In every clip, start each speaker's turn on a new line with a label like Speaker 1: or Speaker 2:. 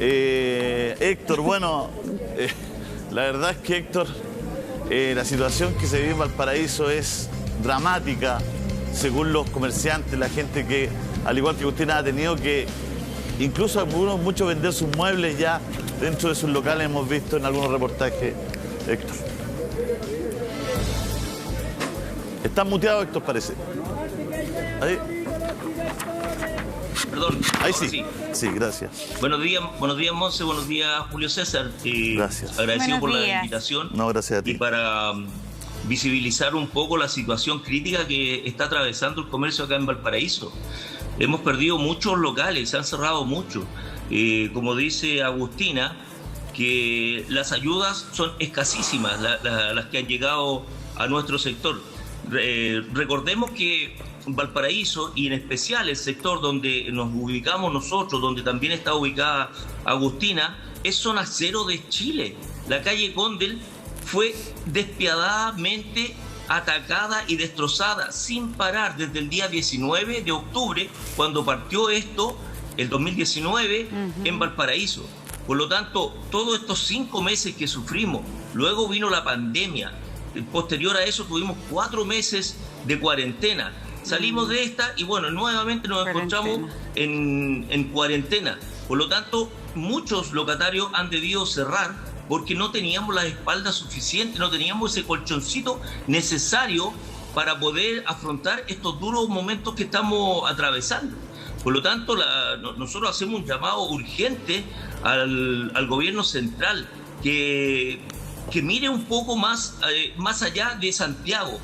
Speaker 1: Héctor, bueno, la verdad es que Héctor, la situación que se vive en Valparaíso es dramática, según los comerciantes, la gente que, al igual que usted, ha tenido que, incluso muchos vender sus muebles ya dentro de sus locales, hemos visto en algunos reportajes, Héctor. Está muteado, Héctor, parece. Ahí.
Speaker 2: Perdón.
Speaker 1: Ahí sí. Sí, gracias.
Speaker 2: Buenos días, Monse, buenos días, Julio César.
Speaker 1: Gracias.
Speaker 2: Agradecido
Speaker 3: Buenos
Speaker 2: por
Speaker 3: días.
Speaker 2: la invitación.
Speaker 1: No, gracias a ti.
Speaker 2: Y para visibilizar un poco la situación crítica que está atravesando el comercio acá en Valparaíso. Hemos perdido muchos locales, se han cerrado muchos. Como dice Agustina, que las ayudas son escasísimas, las que han llegado a nuestro sector. Recordemos que Valparaíso, y en especial el sector donde nos ubicamos nosotros, donde también está ubicada Agustina, es zona cero de Chile. La calle Condel fue despiadadamente atacada y destrozada sin parar desde el día 19 de octubre, cuando partió esto, el 2019, en Valparaíso. Por lo tanto, todos estos 5 meses que sufrimos, luego vino la pandemia, posterior a eso tuvimos 4 meses de cuarentena. Salimos de esta y bueno, nuevamente nos encontramos en cuarentena. Por lo tanto, muchos locatarios han debido cerrar porque no teníamos las espaldas suficientes, no teníamos ese colchoncito necesario para poder afrontar estos duros momentos que estamos atravesando. Por lo tanto, nosotros hacemos un llamado urgente al gobierno central que mire un poco más allá de Santiago.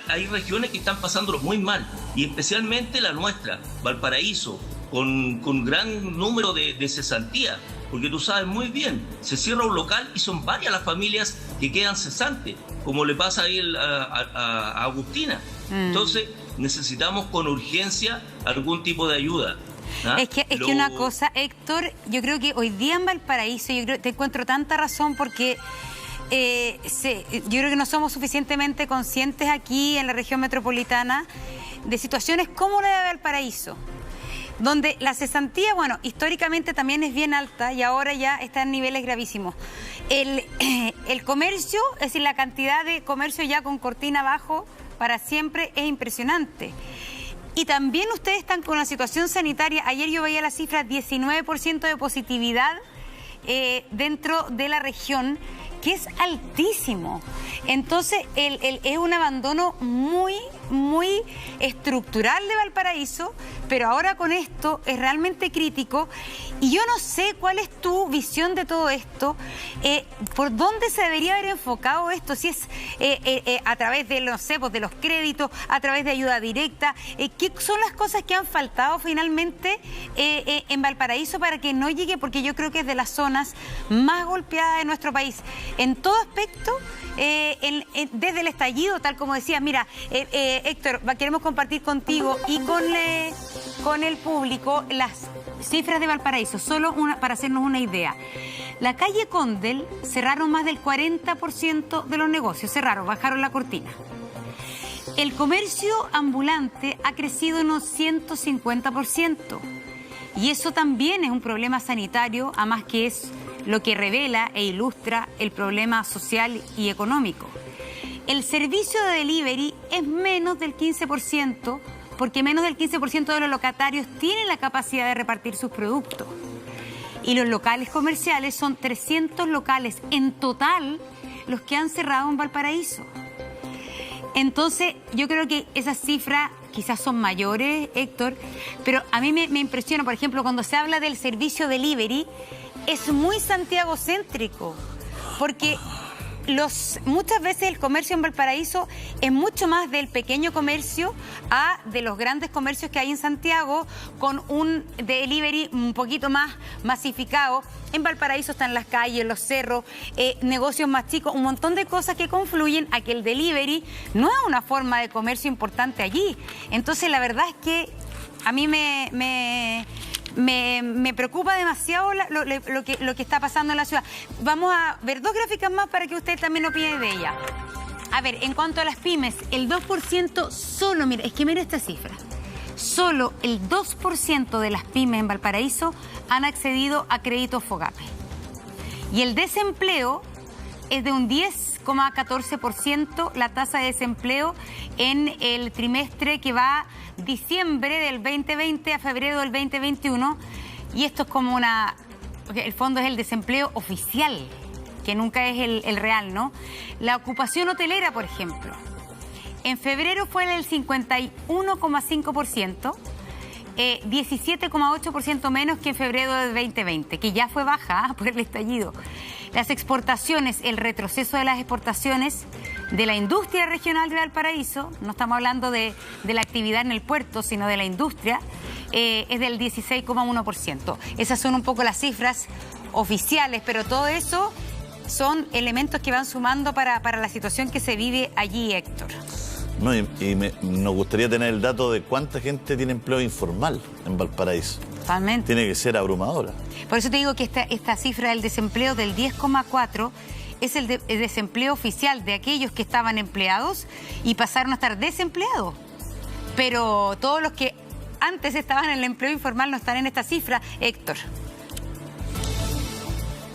Speaker 2: Hay regiones que están pasándolo muy mal, y especialmente la nuestra, Valparaíso, con gran número de cesantía, porque tú sabes muy bien, se cierra un local y son varias las familias que quedan cesantes, como le pasa ahí a Agustina. Entonces necesitamos con urgencia algún tipo de ayuda.
Speaker 3: Es que una cosa, Héctor, yo creo que hoy día en Valparaíso, te encuentro tanta razón porque yo creo que no somos suficientemente conscientes aquí en la región metropolitana de situaciones como la de Valparaíso, donde la cesantía, bueno, históricamente también es bien alta y ahora ya está en niveles gravísimos. El comercio, es decir, la cantidad de comercio ya con cortina abajo para siempre es impresionante. Y también ustedes están con la situación sanitaria. Ayer yo veía la cifra 19% de positividad dentro de la región, que es altísimo. Entonces, es un abandono muy estructural de Valparaíso, pero ahora con esto es realmente crítico. Y yo no sé cuál es tu visión de todo esto, por dónde se debería haber enfocado esto, si es a través de, no sé, pues de los créditos, a través de ayuda directa, qué son las cosas que han faltado finalmente en Valparaíso para que no llegue, porque yo creo que es de las zonas más golpeadas de nuestro país, en todo aspecto, desde el estallido, tal como decías. Mira, Héctor, queremos compartir contigo y con el público las cifras de Valparaíso, solo para hacernos una idea. La calle Condel cerraron más del 40% de los negocios, bajaron la cortina. El comercio ambulante ha crecido en un 150%. Y eso también es un problema sanitario, además que es lo que revela e ilustra el problema social y económico. El servicio de delivery es menos del 15%, porque menos del 15% de los locatarios tienen la capacidad de repartir sus productos. Y los locales comerciales son 300 locales en total los que han cerrado en Valparaíso. Entonces, yo creo que esas cifras quizás son mayores, Héctor, pero a mí me impresiona, por ejemplo, cuando se habla del servicio delivery, es muy santiagocéntrico, porque muchas veces el comercio en Valparaíso es mucho más del pequeño comercio a de los grandes comercios que hay en Santiago, con un delivery un poquito más masificado. En Valparaíso están las calles, los cerros, negocios más chicos, un montón de cosas que confluyen a que el delivery no es una forma de comercio importante allí. Entonces, la verdad es que a mí me preocupa demasiado lo que está pasando en la ciudad. Vamos a ver 2 gráficas más para que usted también opine de ella. A ver, en cuanto a las pymes, el 2% solo, mira esta cifra, solo el 2% de las pymes en Valparaíso han accedido a créditos FOGAPE. Y el desempleo es de un 10,14% la tasa de desempleo en el trimestre que va diciembre del 2020 a febrero del 2021. Y esto es como el fondo es el desempleo oficial, que nunca es el real, ¿no? La ocupación hotelera, por ejemplo, en febrero fue del 51,5%, 17,8% menos que en febrero del 2020, que ya fue baja por el estallido. Las exportaciones, el retroceso de las exportaciones de la industria regional de Valparaíso, no estamos hablando de la actividad en el puerto, sino de la industria, es del 16,1%. Esas son un poco las cifras oficiales, pero todo eso son elementos que van sumando para la situación que se vive allí, Héctor.
Speaker 1: No, nos gustaría tener el dato de cuánta gente tiene empleo informal en Valparaíso.
Speaker 3: Totalmente.
Speaker 1: Tiene que ser abrumadora.
Speaker 3: Por eso te digo que esta cifra del desempleo del 10,4% es el desempleo oficial de aquellos que estaban empleados y pasaron a estar desempleados. Pero todos los que antes estaban en el empleo informal no están en esta cifra, Héctor.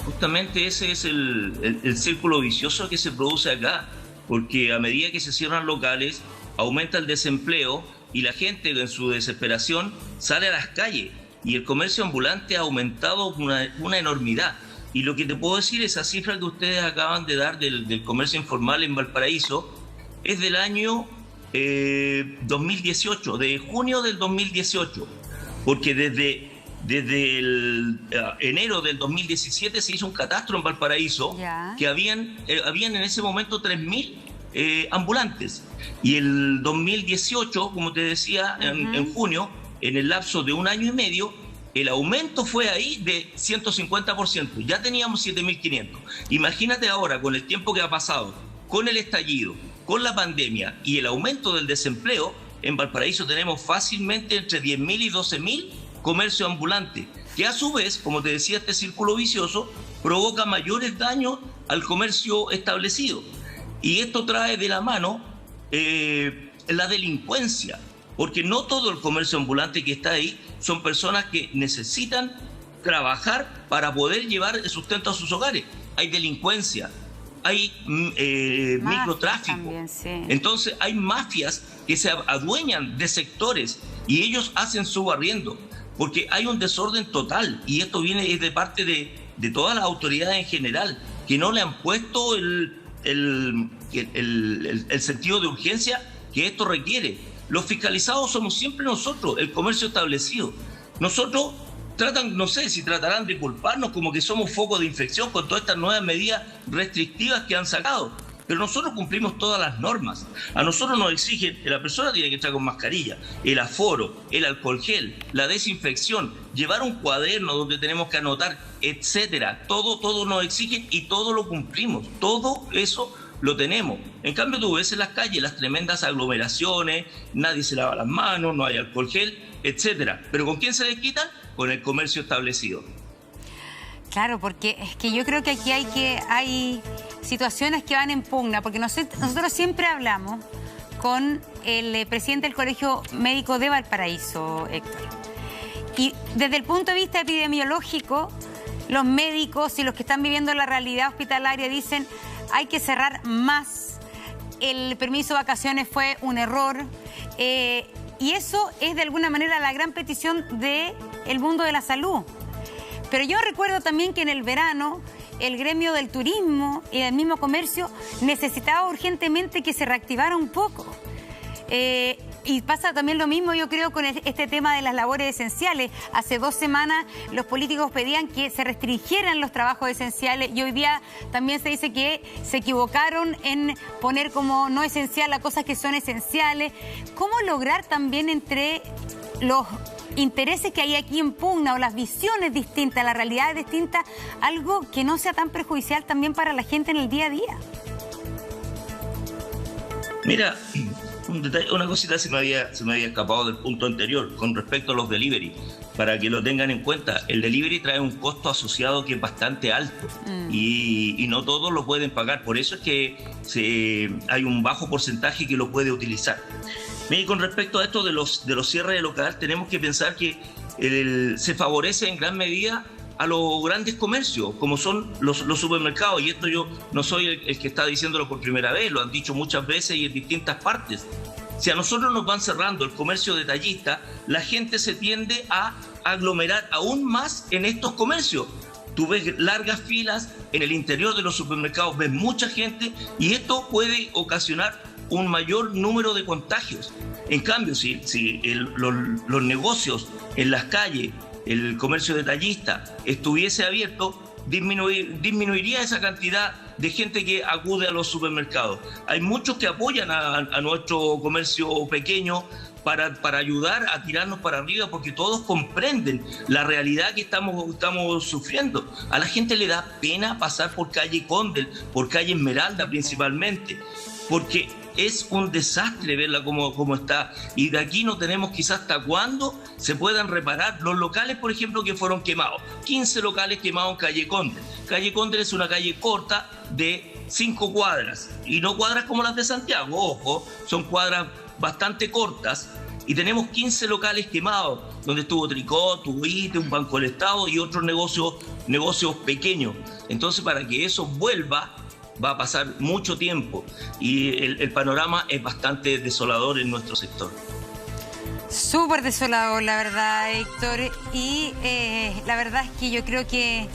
Speaker 2: Justamente ese es el círculo vicioso que se produce acá, porque a medida que se cierran locales, aumenta el desempleo y la gente en su desesperación sale a las calles y el comercio ambulante ha aumentado una enormidad. Y lo que te puedo decir, esa cifra que ustedes acaban de dar del comercio informal en Valparaíso es del año 2018, de junio del 2018, porque desde el enero del 2017 se hizo un catastro en Valparaíso que habían en ese momento 3.000 ambulantes. Y el 2018, como te decía, en junio, en el lapso de un año y medio, el aumento fue ahí de 150%. Ya teníamos 7.500. Imagínate ahora, con el tiempo que ha pasado, con el estallido, con la pandemia y el aumento del desempleo, en Valparaíso tenemos fácilmente entre 10.000 y 12.000 comercio ambulante, que a su vez, como te decía, este círculo vicioso provoca mayores daños al comercio establecido. Y esto trae de la mano la delincuencia, porque no todo el comercio ambulante que está ahí son personas que necesitan trabajar para poder llevar el sustento a sus hogares. Hay delincuencia, hay microtráfico. También, sí. Entonces hay mafias que se adueñan de sectores y ellos hacen su arriendo, porque hay un desorden total y esto viene de parte de todas las autoridades en general, que no le han puesto el sentido de urgencia que esto requiere. Los fiscalizados somos siempre nosotros, el comercio establecido. Nosotros no sé si tratarán de culparnos como que somos foco de infección con todas estas nuevas medidas restrictivas que han sacado. Pero nosotros cumplimos todas las normas. A nosotros nos exigen que la persona tiene que estar con mascarilla, el aforo, el alcohol gel, la desinfección, llevar un cuaderno donde tenemos que anotar, etcétera. Todo nos exigen y todo lo cumplimos. Todo eso lo tenemos. En cambio, tú ves en las calles las tremendas aglomeraciones, nadie se lava las manos, no hay alcohol gel, etcétera. Pero ¿con quién se les quitan? Con el comercio establecido.
Speaker 3: Claro, porque es que yo creo que aquí hay situaciones que van en pugna, porque nosotros siempre hablamos con el presidente del Colegio Médico de Valparaíso, Héctor. Y desde el punto de vista epidemiológico, los médicos y los que están viviendo la realidad hospitalaria dicen hay que cerrar más, el permiso de vacaciones fue un error, y eso es de alguna manera la gran petición del mundo de la salud. Pero yo recuerdo también que en el verano el gremio del turismo y el mismo comercio necesitaba urgentemente que se reactivara un poco. Y pasa también lo mismo, yo creo, con este tema de las labores esenciales. Hace 2 semanas los políticos pedían que se restringieran los trabajos esenciales y hoy día también se dice que se equivocaron en poner como no esencial a cosas que son esenciales. ¿Cómo lograr también entre los intereses que hay aquí en pugna o las visiones distintas, la realidad es distinta, algo que no sea tan perjudicial también para la gente en el día a día?
Speaker 2: Mira, un detalle, una cosita se me había escapado del punto anterior con respecto a los delivery. Para que lo tengan en cuenta, el delivery trae un costo asociado que es bastante alto y no todos lo pueden pagar. Por eso es que hay un bajo porcentaje que lo puede utilizar. Y con respecto a esto de los cierres de local, tenemos que pensar que se favorece en gran medida a los grandes comercios, como son los supermercados, y esto yo no soy el que está diciéndolo por primera vez, lo han dicho muchas veces y en distintas partes. Si a nosotros nos van cerrando el comercio detallista, la gente se tiende a aglomerar aún más en estos comercios. Tú ves largas filas en el interior de los supermercados, ves mucha gente, y esto puede ocasionar un mayor número de contagios. En cambio, si los negocios en las calles, el comercio detallista estuviese abierto, disminuiría esa cantidad de gente que acude a los supermercados. Hay muchos que apoyan a nuestro comercio pequeño para ayudar a tirarnos para arriba, porque todos comprenden la realidad que estamos sufriendo. A la gente le da pena pasar por calle Condel, por calle Esmeralda principalmente, porque es un desastre verla como está, y de aquí no tenemos quizás hasta cuándo se puedan reparar los locales, por ejemplo, que fueron quemados. 15 locales quemados en calle Condel. Calle Condel es una calle corta de 5 cuadras, y no cuadras como las de Santiago, ojo, son cuadras bastante cortas, y tenemos 15 locales quemados, donde estuvo Tricot, tuvo ITE, un Banco del Estado y otros negocios pequeños. Entonces, para que eso vuelva, va a pasar mucho tiempo, y el panorama es bastante desolador en nuestro sector.
Speaker 3: Súper desolador, la verdad, Héctor, y la verdad es que yo creo que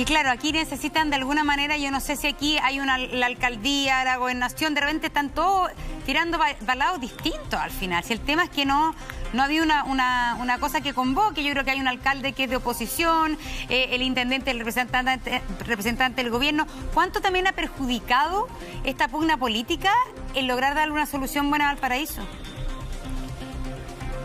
Speaker 3: claro, aquí necesitan de alguna manera, yo no sé si aquí hay la alcaldía, la gobernación, de repente están todos tirando para lados distintos al final. Si el tema es que no había una cosa que convoque, yo creo que hay un alcalde que es de oposición, el intendente, el representante del gobierno. ¿Cuánto también ha perjudicado esta pugna política en lograr darle una solución buena a Valparaíso?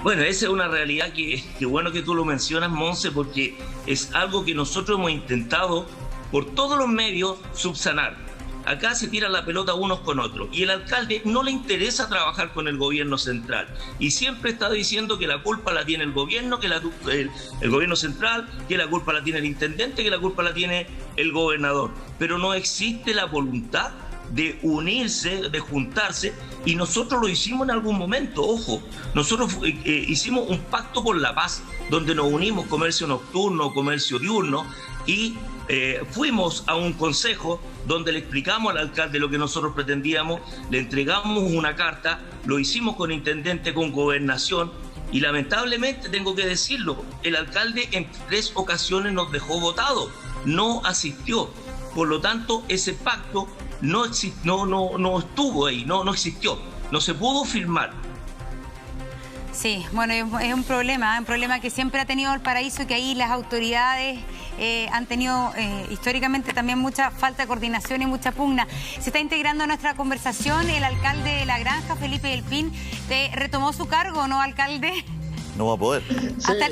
Speaker 2: Bueno, esa es una realidad que bueno que tú lo mencionas, Monse, porque es algo que nosotros hemos intentado por todos los medios subsanar. Acá se tiran la pelota unos con otros, y el alcalde no le interesa trabajar con el gobierno central, y siempre está diciendo que la culpa la tiene el gobierno, que el gobierno central, que la culpa la tiene el intendente, que la culpa la tiene el gobernador. Pero no existe la voluntad de unirse, de juntarse, y nosotros lo hicimos en algún momento, ojo, nosotros hicimos un pacto por la paz, donde nos unimos comercio nocturno, comercio diurno, y fuimos a un consejo donde le explicamos al alcalde lo que nosotros pretendíamos, le entregamos una carta, lo hicimos con intendente, con gobernación, y lamentablemente tengo que decirlo, el alcalde en 3 ocasiones nos dejó votados, no asistió. Por lo tanto, ese pacto no estuvo ahí, no existió, no se pudo firmar.
Speaker 3: Sí, bueno, es un problema que siempre ha tenido Valparaíso, que ahí las autoridades han tenido históricamente también mucha falta de coordinación y mucha pugna. Se está integrando a nuestra conversación el alcalde de La Granja, Felipe Del Pin. ¿Retomó su cargo, no, alcalde?
Speaker 1: No va a poder.
Speaker 3: Hasta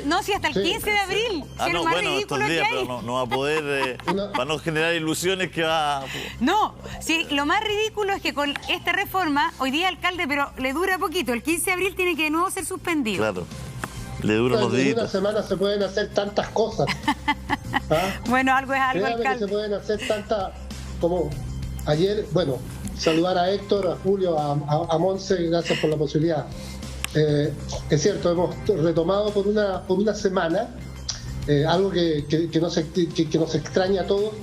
Speaker 3: el 15 de abril.
Speaker 1: No, bueno, estos días, pero no va a poder, para no generar ilusiones que va...
Speaker 3: No, sí, lo más ridículo es que con esta reforma, hoy día alcalde, pero le dura poquito, el 15 de abril tiene que de nuevo ser suspendido.
Speaker 1: Claro, le duran los días.
Speaker 4: En una semana se pueden hacer tantas cosas. ¿Ah?
Speaker 3: Bueno, algo es algo,
Speaker 4: créame
Speaker 3: alcalde.
Speaker 4: Que se pueden hacer tantas, como ayer, bueno, saludar a Héctor, a Julio, a Monse, gracias por la posibilidad. Es cierto, hemos retomado por una semana algo que nos extraña a todos,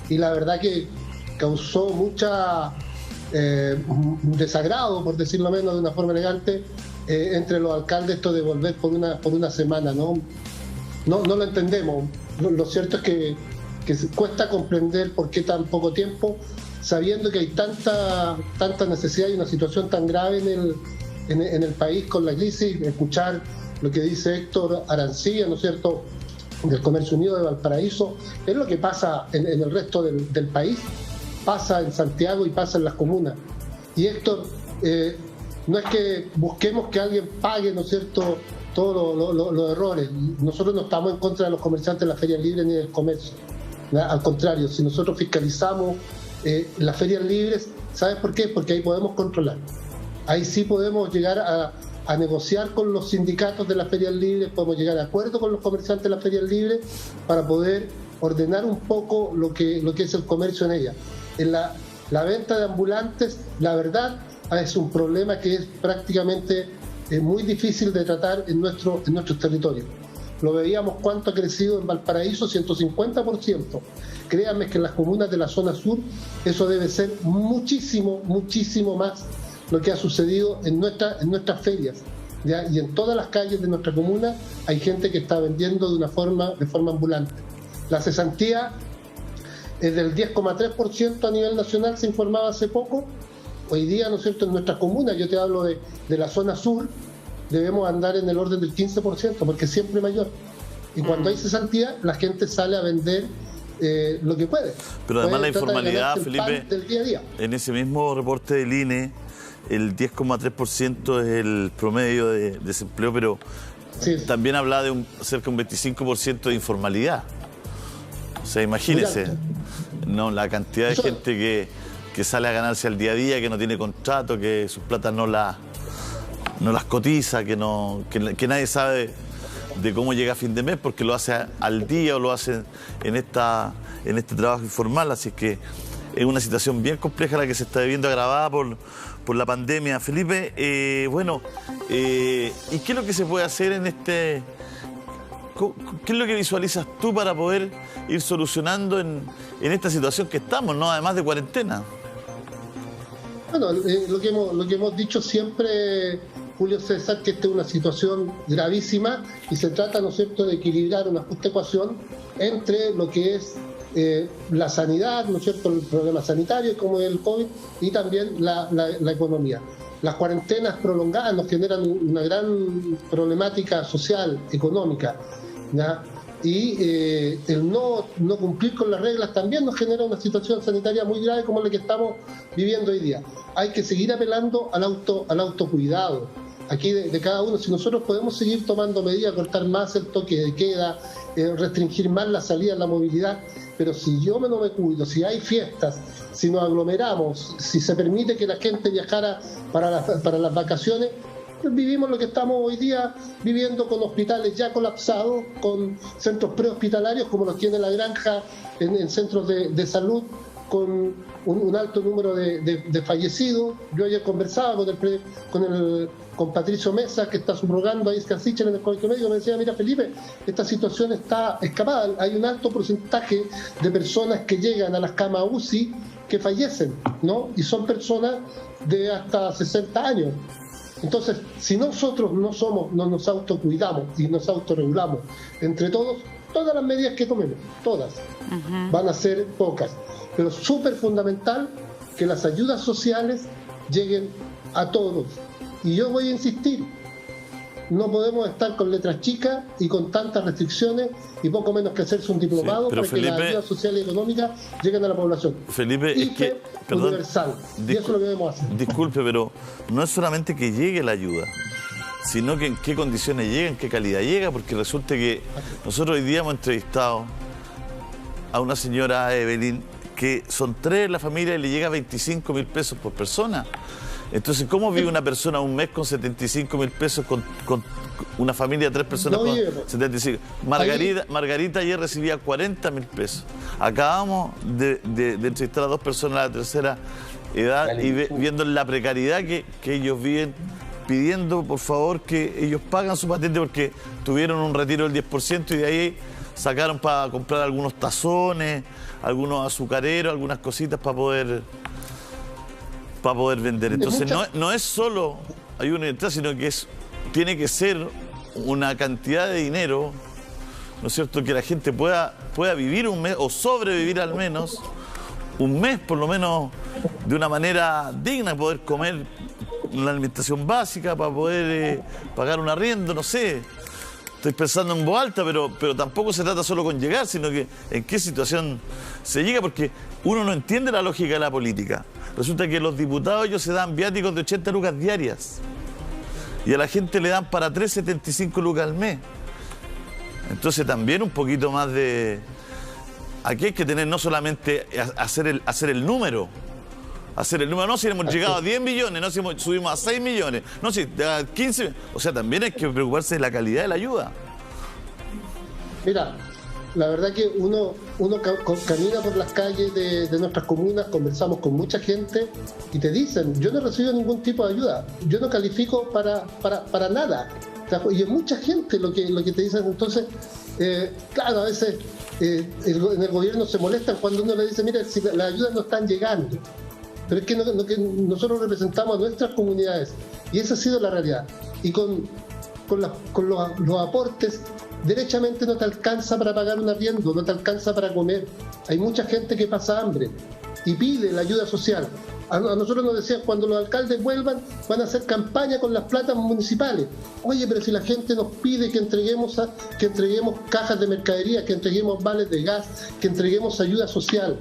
Speaker 4: y la verdad que causó mucha desagrado, por decirlo menos de una forma elegante, entre los alcaldes, esto de volver por una semana, ¿no? No lo entendemos. Lo cierto es que cuesta comprender por qué tan poco tiempo, sabiendo que hay tanta necesidad y una situación tan grave en el país con la crisis. Escuchar lo que dice Héctor Arancía, ¿no es cierto?, del Comercio Unido de Valparaíso, es lo que pasa en el resto del país, pasa en Santiago y pasa en las comunas. Y Héctor, no es que busquemos que alguien pague, ¿no es cierto?, todos los errores. Nosotros no estamos en contra de los comerciantes de las ferias libres ni del comercio. Al contrario, si nosotros fiscalizamos las ferias libres, ¿sabes por qué? Porque ahí podemos controlar. Ahí sí podemos llegar a negociar con los sindicatos de las ferias libres, podemos llegar a acuerdo con los comerciantes de las ferias libres para poder ordenar un poco lo que es el comercio en ellas. En la venta de ambulantes, la verdad es un problema que es prácticamente muy difícil de tratar en nuestros territorios. Lo veíamos cuánto ha crecido en Valparaíso, 150%. Créanme que en las comunas de la zona sur eso debe ser muchísimo, muchísimo más lo que ha sucedido en nuestras ferias, ¿ya? Y en todas las calles de nuestra comuna hay gente que está vendiendo de forma ambulante. La cesantía es del 10,3% a nivel nacional, se informaba hace poco. Hoy día, ¿no es cierto?, en nuestras comunas, yo te hablo de la zona sur, debemos andar en el orden del 15%, porque es siempre mayor. Y cuando hay cesantía, la gente sale a vender lo que puede.
Speaker 1: Pero además la informalidad, Felipe,
Speaker 4: del día a día.
Speaker 1: En ese mismo reporte del INE, el 10,3% es el promedio de desempleo, pero sí, también hablaba de cerca de un 25% de informalidad. O sea, imagínese, ¿no?, la cantidad de gente que sale a ganarse al día a día, que no tiene contrato, que sus platas no las cotiza, que nadie sabe de cómo llega a fin de mes porque lo hace al día o lo hace en este trabajo informal. Así que es una situación bien compleja la que se está viviendo, agravada por la pandemia. Felipe, ¿y qué es lo que se puede hacer en este? ¿Qué es lo que visualizas tú para poder ir solucionando en esta situación que estamos, ¿no?, además de cuarentena?
Speaker 4: Bueno, lo que hemos dicho siempre, Julio César, que esta es una situación gravísima y se trata, ¿no es cierto?, de equilibrar una justa ecuación entre lo que es la sanidad, ¿no es cierto?, el problema sanitario como el COVID, y también la economía. Las cuarentenas prolongadas nos generan una gran problemática social, económica, ¿ya? Y el no cumplir con las reglas también nos genera una situación sanitaria muy grave como la que estamos viviendo hoy día. Hay que seguir apelando al autocuidado. Aquí de cada uno, si nosotros podemos seguir tomando medidas, cortar más el toque de queda, restringir más la salida, la movilidad, pero si yo no me cuido, si hay fiestas, si nos aglomeramos, si se permite que la gente viajara para las vacaciones, vivimos lo que estamos hoy día viviendo, con hospitales ya colapsados, con centros prehospitalarios como los tiene La Granja en centros de salud, con un alto número de fallecidos. Yo ayer conversaba con Patricio Mesa, que está subrogando a Isca Sichel en el Colegio Médico. Me decía: mira, Felipe, esta situación está escapada. Hay un alto porcentaje de personas que llegan a las camas UCI que fallecen, ¿no? Y son personas de hasta 60 años. Entonces, si nosotros no nos autocuidamos y nos autorregulamos entre todos, todas las medidas que tomemos, todas, van a ser pocas. Pero es súper fundamental que las ayudas sociales lleguen a todos. Y yo voy a insistir, no podemos estar con letras chicas y con tantas restricciones y poco menos que hacerse un diplomado, para que las ayudas sociales y económicas lleguen a la población.
Speaker 1: Felipe, es que, perdón,
Speaker 4: universal. Y eso es lo que debemos hacer.
Speaker 1: Disculpe, pero no es solamente que llegue la ayuda, sino que en qué condiciones llega, en qué calidad llega, porque resulta que nosotros hoy día hemos entrevistado a una señora, Evelyn, que son 3 en la familia y le llega 25.000 pesos por persona. Entonces, ¿cómo vive una persona un mes con 75.000 pesos con una familia de 3 personas con 75? Margarita ayer recibía 40.000 pesos. Acabamos de entrevistar a 2 personas de la tercera edad y viendo la precariedad que ellos viven, pidiendo por favor que ellos pagan su patente porque tuvieron un retiro del 10% y de ahí sacaron para comprar algunos tazones, algunos azucareros, algunas cositas para poder vender. Entonces no es solo ayuda universal, sino que tiene que ser una cantidad de dinero, ¿no es cierto?, que la gente pueda vivir un mes o sobrevivir al menos un mes, por lo menos de una manera digna, poder comer una alimentación básica, para poder pagar un arriendo, no sé. Estoy pensando en voz alta, pero tampoco se trata solo con llegar, sino que en qué situación se llega, porque uno no entiende la lógica de la política. Resulta que los diputados, ellos se dan viáticos de 80 lucas diarias y a la gente le dan para 3,75 lucas al mes. Entonces también un poquito más de... Aquí hay que tener no solamente hacer el número. No si hemos llegado a 10 millones, no si subimos a 6 millones, no si a 15... O sea, también hay que preocuparse de la calidad de la ayuda.
Speaker 4: Mira, la verdad que uno camina por las calles de nuestras comunas, conversamos con mucha gente y te dicen, yo no recibo ningún tipo de ayuda, yo no califico para nada. Y es mucha gente lo que te dicen. Entonces, claro, a veces en el gobierno se molestan cuando uno le dice, mira, si las ayudas no están llegando. Pero es que nosotros representamos a nuestras comunidades y esa ha sido la realidad. Y con los aportes, derechamente no te alcanza para pagar un arriendo, no te alcanza para comer. Hay mucha gente que pasa hambre y pide la ayuda social. A nosotros nos decían, cuando los alcaldes vuelvan, van a hacer campaña con las platas municipales. Oye, pero si la gente nos pide que entreguemos cajas de mercadería, que entreguemos vales de gas, que entreguemos ayuda social,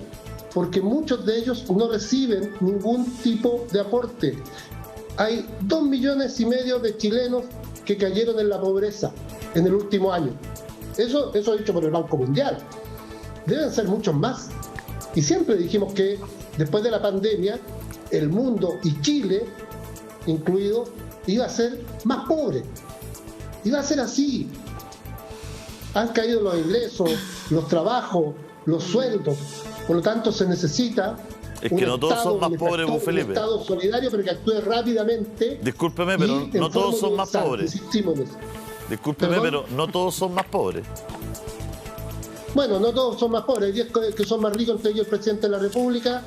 Speaker 4: porque muchos de ellos no reciben ningún tipo de aporte. Hay 2,5 millones de chilenos que cayeron en la pobreza en el último año. Eso dicho por el Banco Mundial. Deben ser muchos más. Y siempre dijimos que después de la pandemia, el mundo y Chile, incluido, iba a ser más pobre. Iba a ser así. Han caído los ingresos, los trabajos, los sueldos. Por lo tanto, se necesita
Speaker 1: un Estado
Speaker 4: solidario, pero que actúe rápidamente.
Speaker 1: Discúlpeme, pero no todos son más pobres. Discúlpeme, pero no todos son más pobres.
Speaker 4: Bueno, no todos son más pobres. Hay 10 que son más ricos, entre ellos el presidente de la República,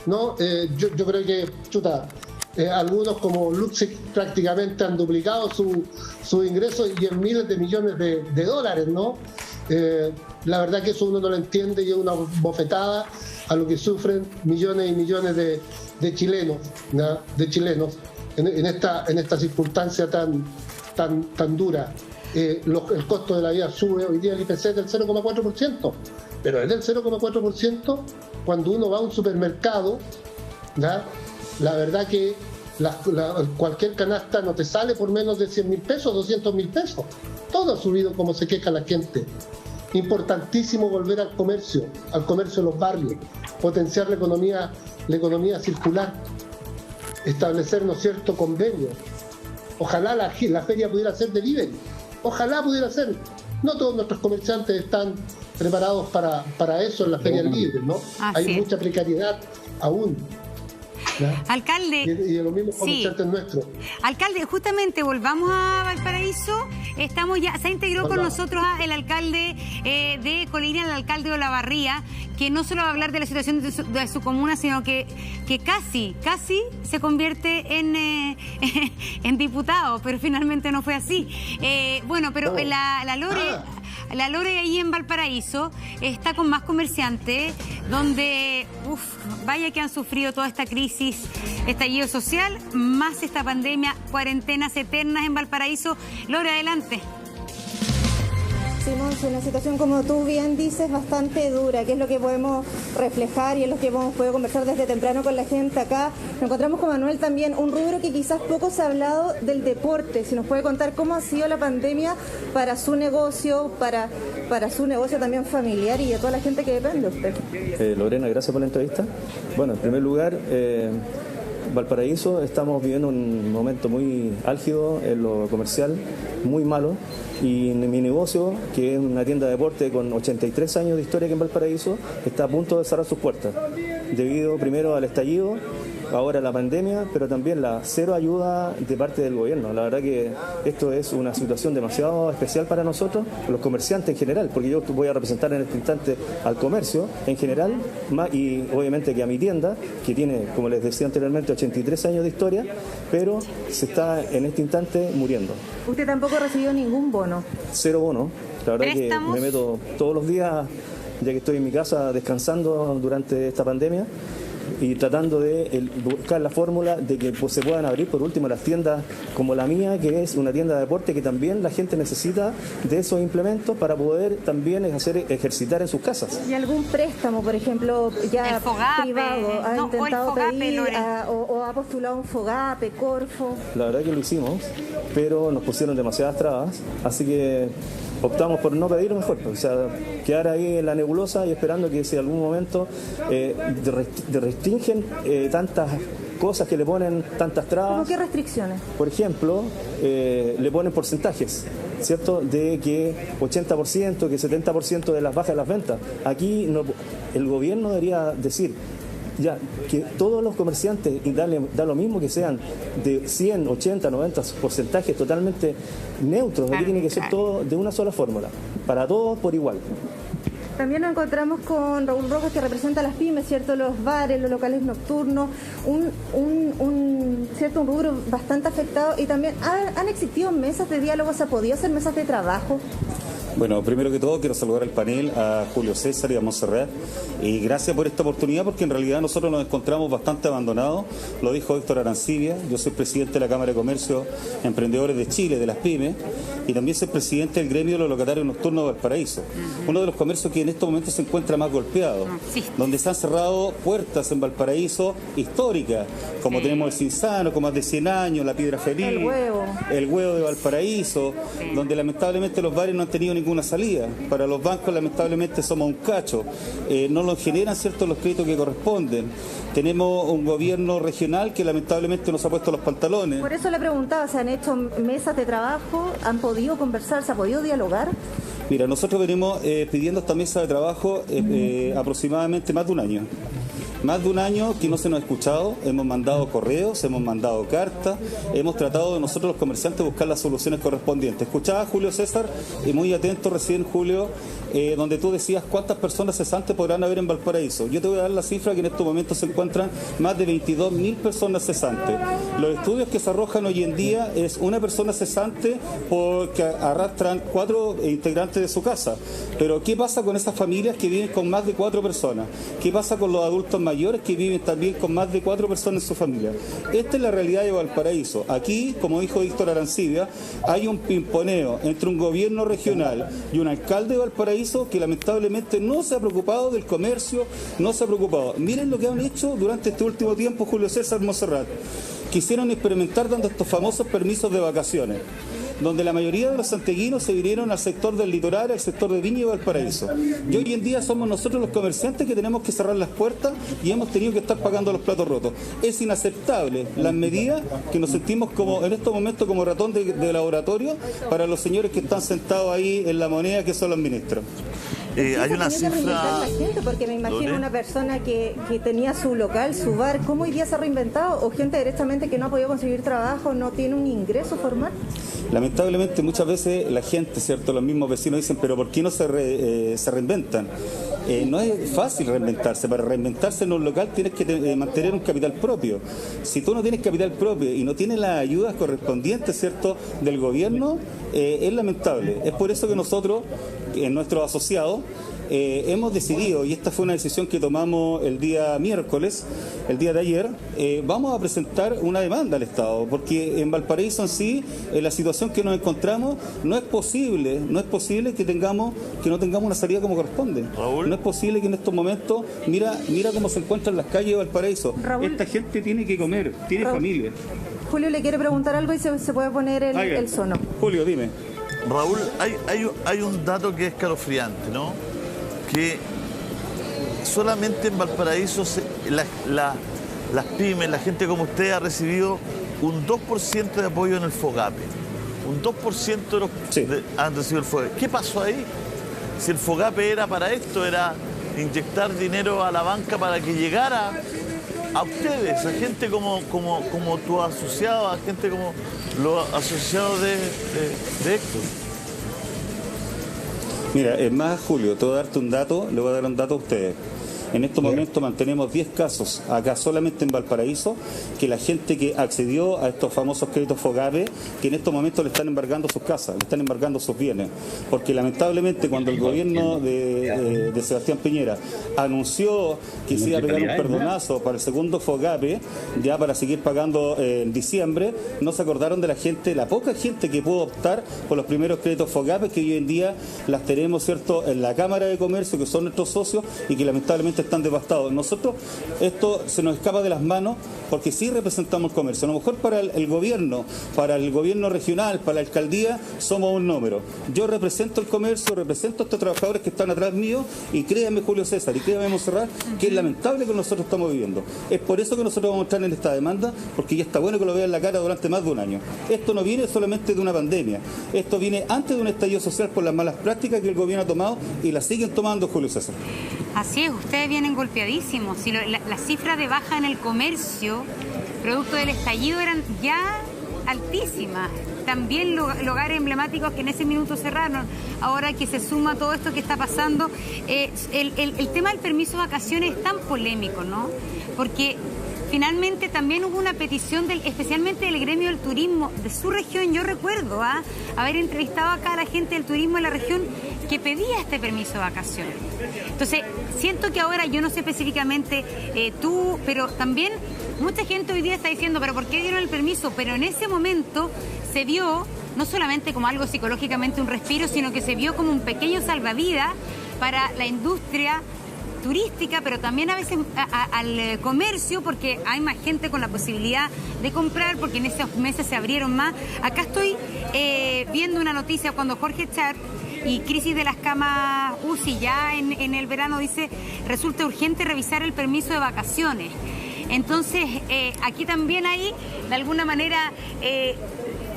Speaker 4: ¿no? Yo creo que, algunos como Luxig prácticamente han duplicado su ingreso y en miles de millones de dólares, ¿no? La verdad que eso uno no lo entiende y es una bofetada a lo que sufren millones y millones de chilenos, ¿no? en esta circunstancia tan dura. El costo de la vida sube, hoy día el IPC es del 0,4%, pero es del 0,4% cuando uno va a un supermercado, ¿no? La verdad que cualquier canasta no te sale por menos de 100.000 pesos, 200.000 pesos. Todo ha subido como se queja la gente. Importantísimo volver al comercio de los barrios, potenciar la economía circular, establecer, ¿no es cierto?, convenios. Ojalá la feria pudiera ser delivery, ojalá pudiera ser. No todos nuestros comerciantes están preparados para eso en las ferias libres, ¿no? Hay mucha precariedad aún. ¿Ya?
Speaker 3: Alcalde.
Speaker 4: Y de los mismos comerciantes nuestros.
Speaker 3: Alcalde, justamente volvamos a Valparaíso. Se integró con nosotros el alcalde de Colina, el alcalde de Olavarría, que no solo va a hablar de la situación de su comuna, sino que casi se convierte en diputado, pero finalmente no fue así. La Lore ahí en Valparaíso está con más comerciantes, donde, vaya que han sufrido toda esta crisis, estallido social, más esta pandemia, cuarentenas eternas en Valparaíso. Lore, adelante.
Speaker 5: Sí, Monse, una situación, como tú bien dices, bastante dura, que es lo que podemos reflejar y es lo que hemos podido conversar desde temprano con la gente acá. Nos encontramos con Manuel también, un rubro que quizás poco se ha hablado del deporte. Si nos puede contar cómo ha sido la pandemia para su negocio, para su negocio también familiar y a toda la gente que depende de usted.
Speaker 6: Lorena, gracias por la entrevista. Bueno, en primer lugar, Valparaíso estamos viviendo un momento muy álgido en lo comercial, muy malo, y mi negocio, que es una tienda de deporte con 83 años de historia aquí en Valparaíso, está a punto de cerrar sus puertas, debido primero al estallido, ahora la pandemia, pero también la cero ayuda de parte del gobierno. La verdad que esto es una situación demasiado especial para nosotros, los comerciantes en general, porque yo voy a representar en este instante al comercio en general, y obviamente que a mi tienda, que tiene, como les decía anteriormente, 83 años de historia, pero se está en este instante muriendo.
Speaker 5: ¿Usted tampoco recibió ningún bono?
Speaker 6: Cero bono. La verdad que me meto todos los días, ya que estoy en mi casa descansando durante esta pandemia, y tratando de buscar la fórmula de que se puedan abrir por último las tiendas como la mía, que es una tienda de deporte que también la gente necesita de esos implementos para poder también ejercitar en sus casas.
Speaker 5: ¿Y algún préstamo, por ejemplo, ya privado? ¿Ha intentado pedir o ha postulado un FOGAPE, Corfo?
Speaker 6: La verdad que lo hicimos, pero nos pusieron demasiadas trabas, así que optamos por no pedir mejor, o sea, quedar ahí en la nebulosa y esperando que si en algún momento restringen tantas cosas que le ponen tantas trabas.
Speaker 5: ¿Cómo qué restricciones?
Speaker 6: Por ejemplo, le ponen porcentajes, ¿cierto? De que 80%, que 70% de las bajas de las ventas. Aquí el gobierno debería decir ya que todos los comerciantes, y da lo mismo que sean de 100, 80, 90 porcentajes totalmente neutros. Aquí tiene que ser todo de una sola fórmula, para todos por igual.
Speaker 5: También nos encontramos con Raúl Rojas, que representa a las pymes, ¿cierto? Los bares, los locales nocturnos, un rubro bastante afectado. Y también, ¿han existido mesas de diálogo? ¿Se ha podido hacer mesas de trabajo?
Speaker 7: Bueno, primero que todo quiero saludar al panel, a Julio César y a Montserrat, y gracias por esta oportunidad, porque en realidad nosotros nos encontramos bastante abandonados. Lo dijo Héctor Arancibia, yo soy presidente de la Cámara de Comercio Emprendedores de Chile, de las pymes, y también soy presidente del gremio de los locatarios nocturnos de Valparaíso, uno de los comercios que en estos momentos se encuentra más golpeado, donde se han cerrado puertas en Valparaíso históricas, como tenemos el Cinzano, con más de 100 años, la Piedra Feliz, el huevo de Valparaíso, donde lamentablemente los bares no han tenido ninguna salida. Para los bancos lamentablemente somos un cacho, no nos generan ciertos los créditos que corresponden. Tenemos un gobierno regional que lamentablemente nos ha puesto los pantalones.
Speaker 5: Por eso le preguntaba, ¿se han hecho mesas de trabajo? ¿Han podido conversar? ¿Se ha podido dialogar?
Speaker 7: Mira, nosotros venimos pidiendo esta mesa de trabajo aproximadamente más de un año. Más de un año que no se nos ha escuchado, hemos mandado correos, hemos mandado cartas, hemos tratado de nosotros los comerciantes buscar las soluciones correspondientes. Escuchaba a Julio César y muy atento recién, Julio, donde tú decías cuántas personas cesantes podrán haber en Valparaíso. Yo te voy a dar la cifra que en estos momentos se encuentran más de 22.000 personas cesantes. Los estudios que se arrojan hoy en día es una persona cesante porque arrastran 4 integrantes de su casa. Pero ¿qué pasa con esas familias que viven con más de 4 personas? ¿Qué pasa con los adultos mayores que viven también con más de 4 personas en su familia? Esta es la realidad de Valparaíso. Aquí, como dijo Héctor Arancibia, hay un pimponeo entre un gobierno regional y un alcalde de Valparaíso que lamentablemente no se ha preocupado del comercio, no se ha preocupado. Miren lo que han hecho durante este último tiempo Julio César, Montserrat. Quisieron experimentar dando estos famosos permisos de vacaciones, donde la mayoría de los santiaguinos se vinieron al sector del litoral, al sector de Viña y Valparaíso. Y hoy en día somos nosotros los comerciantes que tenemos que cerrar las puertas y hemos tenido que estar pagando los platos rotos. Es inaceptable las medidas que nos sentimos como en estos momentos como ratón de laboratorio para los señores que están sentados ahí en la moneda, que son los ministros.
Speaker 1: Hay una cifra...
Speaker 5: La gente, porque me imagino una persona que tenía su local, su bar, ¿cómo hoy día se ha reinventado? O gente directamente que no ha podido conseguir trabajo, no tiene un ingreso formal.
Speaker 7: Lamentablemente muchas veces la gente, ¿cierto? Los mismos vecinos dicen, pero ¿por qué no se reinventan? No es fácil reinventarse. Para reinventarse en un local tienes que mantener un capital propio. Si tú no tienes capital propio y no tienes las ayudas correspondientes, ¿cierto?, del gobierno, es lamentable. Es por eso que nosotros, en nuestros asociados, hemos decidido, y esta fue una decisión que tomamos el día miércoles, el día de ayer, vamos a presentar una demanda al Estado, porque en Valparaíso en sí, en la situación que nos encontramos, no es posible que no tengamos una salida como corresponde. Raúl. No es posible que en estos momentos, mira cómo se encuentran las calles de Valparaíso. Raúl. Esta gente tiene que comer, tiene familia.
Speaker 5: Julio le quiere preguntar algo y se puede poner el sono.
Speaker 7: Julio, dime.
Speaker 1: Raúl, hay un dato que es escalofriante, ¿no? Que solamente en Valparaíso las pymes, la gente como usted ha recibido un 2% de apoyo en el FOGAPE. Un 2% de los han recibido el FOGAPE. ¿Qué pasó ahí? Si el FOGAPE era para esto, era inyectar dinero a la banca para que llegara a ustedes, a gente como tu asociado, a gente como los asociados de Héctor.
Speaker 7: Mira, es más, Julio, te voy a darte un dato, le voy a dar un dato a ustedes. En estos momentos mantenemos 10 casos acá solamente en Valparaíso, que la gente que accedió a estos famosos créditos FOGAPE, que en estos momentos le están embargando sus casas, le están embargando sus bienes. Porque lamentablemente cuando el gobierno de Sebastián Piñera anunció que se iba a pegar un perdonazo para el segundo FOGAPE, ya para seguir pagando en diciembre, no se acordaron de la gente, la poca gente que pudo optar por los primeros créditos FOGAPE, que hoy en día las tenemos, ¿cierto?, en la Cámara de Comercio, que son nuestros socios y que lamentablemente están devastados. Nosotros, esto se nos escapa de las manos porque sí representamos el comercio. A lo mejor para el gobierno regional, para la alcaldía, somos un número. Yo represento el comercio, represento a estos trabajadores que están atrás mío, y créanme, Julio César, y créanme, Montserrat, que es lamentable que nosotros estamos viviendo. Es por eso que nosotros vamos a entrar en esta demanda, porque ya está bueno que lo vean en la cara durante más de un año. Esto no viene solamente de una pandemia, esto viene antes de un estallido social por las malas prácticas que el gobierno ha tomado y las siguen tomando, Julio César.
Speaker 3: Así es, ustedes vienen golpeadísimos. Si las cifras de baja en el comercio, producto del estallido, eran ya altísimas. También lugares emblemáticos que en ese minuto cerraron. Ahora que se suma todo esto que está pasando, el tema del permiso de vacaciones es tan polémico, ¿no? Porque finalmente también hubo una petición, especialmente del gremio del turismo de su región. Yo recuerdo haber entrevistado acá a la gente del turismo de la región que pedía este permiso de vacaciones. Entonces, siento que ahora, yo no sé específicamente tú, pero también mucha gente hoy día está diciendo, pero ¿por qué dieron el permiso? Pero en ese momento se vio no solamente como algo psicológicamente un respiro, sino que se vio como un pequeño salvavidas para la industria turística, pero también a veces al comercio, porque hay más gente con la posibilidad de comprar, porque en esos meses se abrieron más. Acá estoy viendo una noticia cuando Jorge Char y crisis de las camas UCI ya en el verano dice, resulta urgente revisar el permiso de vacaciones. Entonces, aquí también hay, de alguna manera,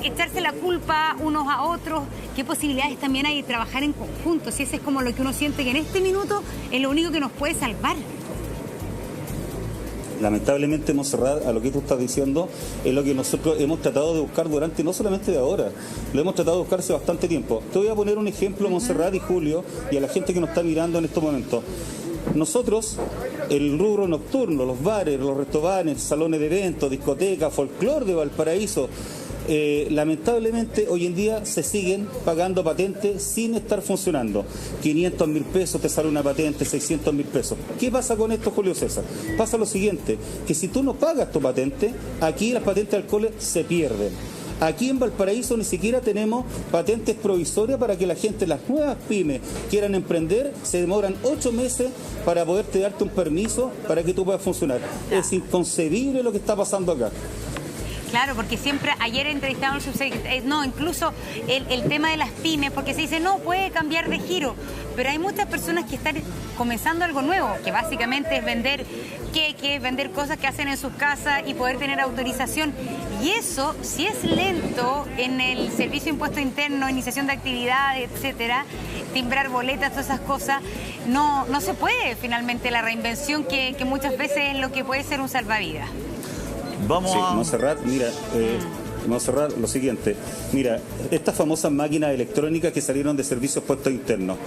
Speaker 3: echarse la culpa unos a otros. ¿Qué posibilidades también hay de trabajar en conjunto? Si ese es como lo que uno siente que en este minuto es lo único que nos puede salvar.
Speaker 7: Lamentablemente, Montserrat, a lo que tú estás diciendo es lo que nosotros hemos tratado de buscar durante, no solamente de ahora, lo hemos tratado de buscar hace bastante tiempo. Te voy a poner un ejemplo, Montserrat y Julio, y a la gente que nos está mirando en estos momentos. Nosotros, el rubro nocturno, los bares, los restaurantes, salones de eventos, discotecas, folclore de Valparaíso, lamentablemente hoy en día se siguen pagando patentes sin estar funcionando. 500.000 pesos te sale una patente, 600.000 pesos. ¿Qué pasa con esto, Julio César? Pasa lo siguiente, que si tú no pagas tu patente, aquí las patentes de alcohol se pierden. Aquí en Valparaíso ni siquiera tenemos patentes provisorias para que la gente, las nuevas pymes, quieran emprender. Se demoran 8 meses para poderte darte un permiso para que tú puedas funcionar. Es inconcebible lo que está pasando acá.
Speaker 3: Claro, porque siempre, ayer entrevistaron al subsecretario, no, incluso el tema de las pymes, porque se dice, no, puede cambiar de giro, pero hay muchas personas que están comenzando algo nuevo, que básicamente es vender queques, vender cosas que hacen en sus casas y poder tener autorización. Y eso, si es lento en el servicio de impuesto interno, iniciación de actividades, etcétera, timbrar boletas, todas esas cosas, no se puede finalmente la reinvención que muchas veces es lo que puede ser un salvavidas.
Speaker 7: Vamos a... Montserrat, mira, Montserrat, lo siguiente. Mira, estas famosas máquinas electrónicas que salieron de servicios puestos internos.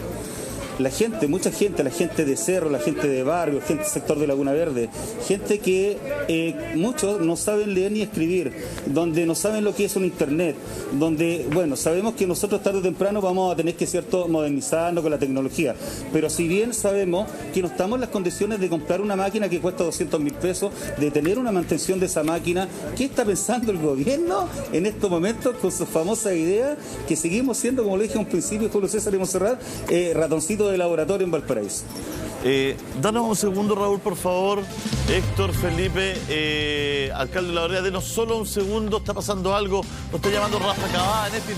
Speaker 7: La gente, mucha gente, la gente de Cerro, la gente de Barrio, gente del sector de Laguna Verde, gente que muchos no saben leer ni escribir, donde no saben lo que es un internet, donde, bueno, sabemos que nosotros tarde o temprano vamos a tener que, cierto, modernizarnos con la tecnología, pero si bien sabemos que no estamos en las condiciones de comprar una máquina que cuesta 200.000 pesos, de tener una mantención de esa máquina, ¿qué está pensando el gobierno en estos momentos con sus famosas ideas que seguimos siendo, como le dije a un principio, Julio César y Montserrat, ratoncito de laboratorio en Valparaíso?
Speaker 1: Danos un segundo, Raúl, por favor. Héctor, Felipe, alcalde de La Brea, denos solo un segundo, está pasando algo, nos está llamando Rafa Cabá en este